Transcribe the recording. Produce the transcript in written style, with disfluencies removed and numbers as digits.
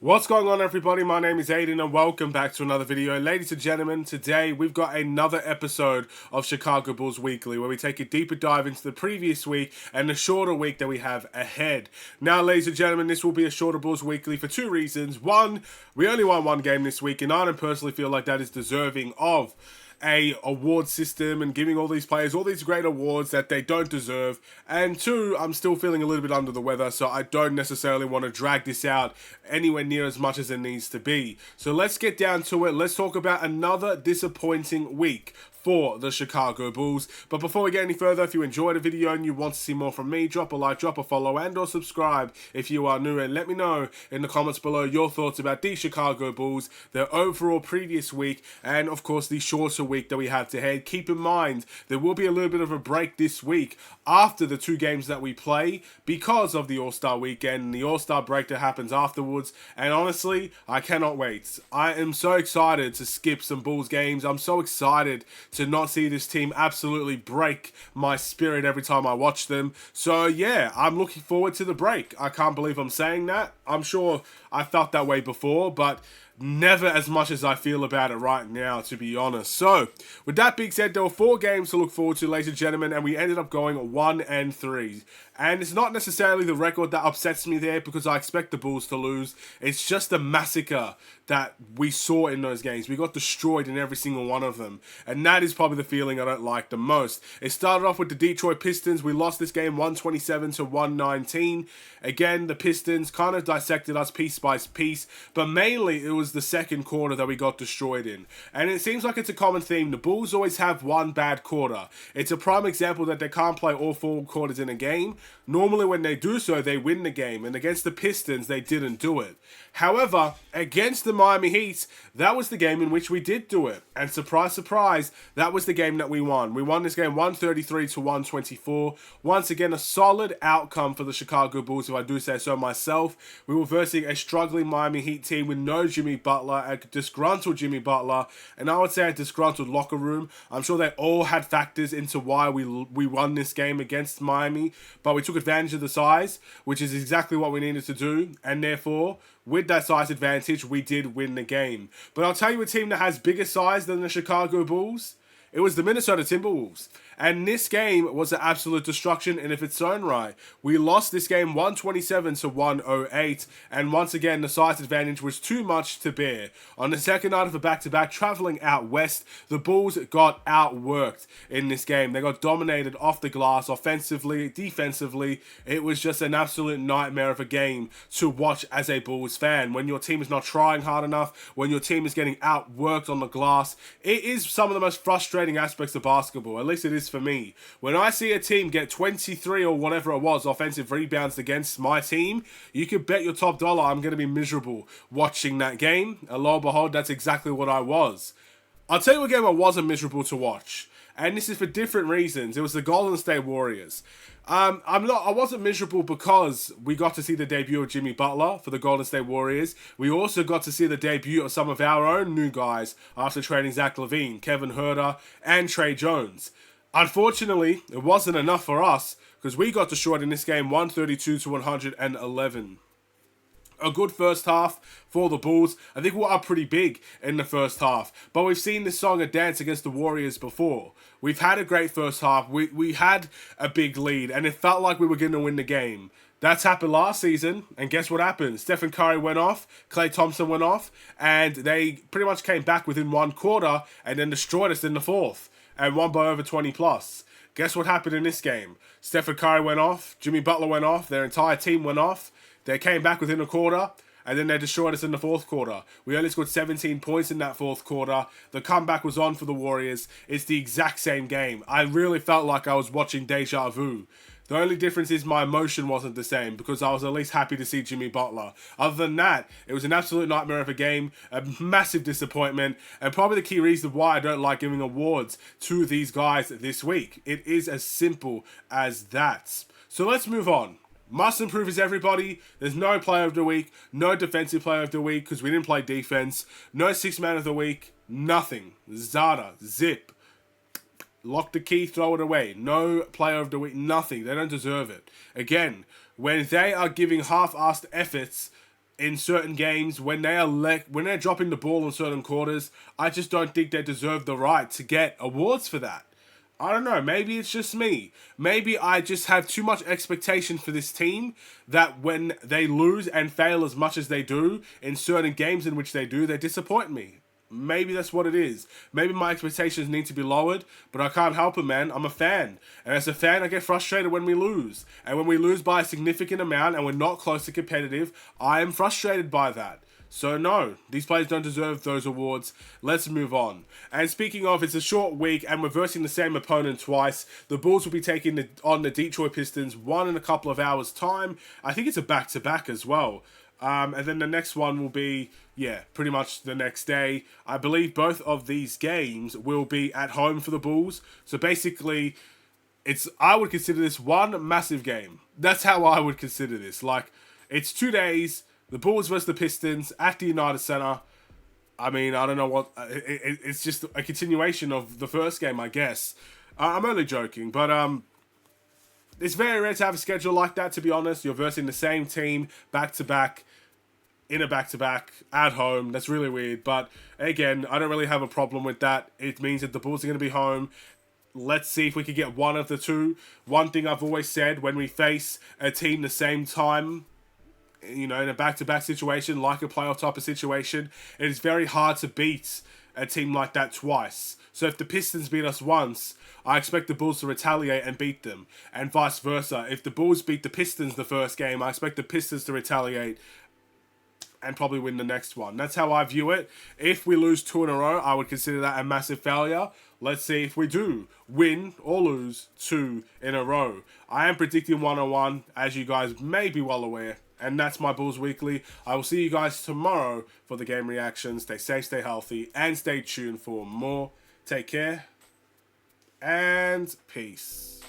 What's going on, everybody? My name is Aiden and welcome back to another video. Ladies and gentlemen, today we've got another episode of Chicago Bulls Weekly where we take a deeper dive into the previous week and the shorter week that we have ahead. Now, ladies and gentlemen, this will be a shorter Bulls Weekly for two reasons. One, we only won one game this week and I don't personally feel like that is deserving of a award system and giving all these players all these great awards that they don't deserve. And two, I'm still feeling a little bit under the weather, so I don't necessarily want to drag this out anywhere near as much as it needs to be. So let's get down to it. Let's talk about another disappointing week for the Chicago Bulls. But before we get any further, if you enjoyed the video and you want to see more from me, drop a like, drop a follow, and or subscribe if you are new, and let me know in the comments below your thoughts about the Chicago Bulls, their overall previous week, and of course the shorter week that we have ahead. Keep in mind, there will be a little bit of a break this week after the two games that we play because of the All-Star weekend and the All-Star break that happens afterwards. And honestly, I cannot wait. I am so excited to skip some Bulls games. I'm so excited to not see this team absolutely break my spirit every time I watch them. So yeah, I'm looking forward to the break. I can't believe I'm saying that. I'm sure I felt that way before, but never as much as I feel about it right now, to be honest. So, with that being said, there were 4 games to look forward to, ladies and gentlemen, and we ended up going 1-3. And it's not necessarily the record that upsets me there because I expect the Bulls to lose. It's just the massacre that we saw in those games. We got destroyed in every single one of them. And that is probably the feeling I don't like the most. It started off with the Detroit Pistons. We lost this game 127 to 119. Again, the Pistons kind of dissected us piece by piece, but mainly it was the second quarter that we got destroyed in. And it seems like it's a common theme. The Bulls always have one bad quarter. It's a prime example that they can't play all 4 quarters in a game. Normally when they do so, they win the game. And against the Pistons, they didn't do it. However, against the Miami Heat, that was the game in which we did do it. And surprise, surprise, that was the game that we won. We won this game 133 to 124. Once again, a solid outcome for the Chicago Bulls, if I do say so myself. We were versing a struggling Miami Heat team with no Jimmy Butler, a disgruntled Jimmy Butler, and I would say a disgruntled locker room. I'm sure they all had factors into why we won this game against Miami, but we took advantage of the size, which is exactly what we needed to do, and therefore, with that size advantage, we did win the game. But I'll tell you a team that has bigger size than the Chicago Bulls. It was the Minnesota Timberwolves. And this game was an absolute destruction in of its own right. We lost this game 127 to 108. And once again, the size advantage was too much to bear. On the second night of a back-to-back, traveling out west, the Bulls got outworked in this game. They got dominated off the glass, offensively, defensively. It was just an absolute nightmare of a game to watch as a Bulls fan. When your team is not trying hard enough, when your team is getting outworked on the glass, it is some of the most frustrating aspects of basketball. At least it is for me. When I see a team get 23 or whatever it was offensive rebounds against my team, you could bet your top dollar I'm going to be miserable watching that game. And lo and behold, that's exactly what I was. I'll tell you what game I wasn't miserable to watch. And this is for different reasons. It was the Golden State Warriors. I wasn't miserable because we got to see the debut of Jimmy Butler for the Golden State Warriors. We also got to see the debut of some of our own new guys after trading Zach LaVine, Kevin Huerter, and Trey Jones. Unfortunately, it wasn't enough for us because we got destroyed in this game 132 to 111. A good first half for the Bulls. I think we were up pretty big in the first half. But we've seen this song and dance against the Warriors before. We've had a great first half. We had a big lead and it felt like we were going to win the game. That's happened last season, and guess what happened? Stephen Curry went off, Klay Thompson went off, and they pretty much came back within one quarter and then destroyed us in the fourth and won by over 20 plus. Guess what happened in this game? Stephen Curry went off, Jimmy Butler went off, their entire team went off. They came back within a quarter, and then they destroyed us in the fourth quarter. We only scored 17 points in that fourth quarter. The comeback was on for the Warriors. It's the exact same game. I really felt like I was watching deja vu. The only difference is my emotion wasn't the same because I was at least happy to see Jimmy Butler. Other than that, it was an absolute nightmare of a game, a massive disappointment, and probably the key reason why I don't like giving awards to these guys this week. It is as simple as that. So let's move on. Must improve is everybody. There's no player of the week, no defensive player of the week because we didn't play defense, no sixth man of the week, nothing. Zada, zip. Lock the key, throw it away. No player of the week, nothing. They don't deserve it. Again, when they are giving half-assed efforts in certain games when they are when they're dropping the ball in certain quarters. I just don't think they deserve the right to get awards for that. I don't know, maybe it's just me. Maybe I just have too much expectation for this team that when they lose and fail as much as they do in certain games in which they do, they disappoint me. Maybe that's what it is. Maybe my expectations need to be lowered, but I can't help it, man. I'm a fan. And as a fan, I get frustrated when we lose. And when we lose by a significant amount and we're not close to competitive, I am frustrated by that. So no, these players don't deserve those awards. Let's move on. And speaking of, it's a short week and we're versing the same opponent twice. The Bulls will be taking on the Detroit Pistons, one in a couple of hours' time. I think it's a back-to-back as well. And then the next one will be, pretty much the next day. I believe both of these games will be at home for the Bulls. So basically, I would consider this one massive game. That's how I would consider this. Like, it's 2 days. The Bulls versus the Pistons at the United Center. I mean, I don't know what... It's just a continuation of the first game, I guess. I'm only joking, but it's very rare to have a schedule like that, to be honest. You're versing the same team back-to-back, in a back-to-back, at home. That's really weird, but again, I don't really have a problem with that. It means that the Bulls are going to be home. Let's see if we can get one of the two. One thing I've always said, when we face a team the same time, in a back-to-back situation, like a playoff type of situation, it is very hard to beat a team like that twice. So if the Pistons beat us once, I expect the Bulls to retaliate and beat them. And vice versa. If the Bulls beat the Pistons the first game, I expect the Pistons to retaliate and probably win the next one. That's how I view it. If we lose 2 in a row, I would consider that a massive failure. Let's see if we do win or lose 2 in a row. I am predicting 1-1, as you guys may be well aware. And that's my Bulls Weekly. I will see you guys tomorrow for the game reaction. Stay safe, stay healthy, and stay tuned for more. Take care, and peace.